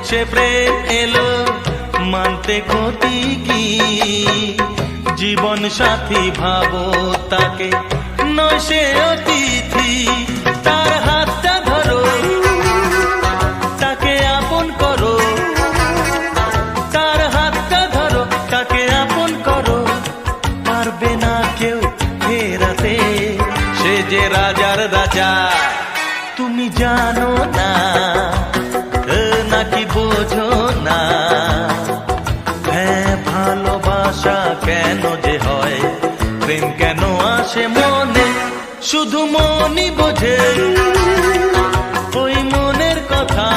সে প্রেম এলো মানতে ক্ষতি কি? জীবন সাথী ভাবো তাকে, নয় সে অতিথি। তার হাতটা ধরো, তাকে আপন করো, তার হাতটা ধরো, তাকে আপন করো। পারবে না কেউ ফেরাতে, সে যে রাজার রাজা। তুমি জানো না নাকি বোঝো না? হ্যাঁ, ভালোবাসা কেন যে হয়, প্রেম কেন আসে মনে, শুধু মনই বোঝে ওই মনের কথা।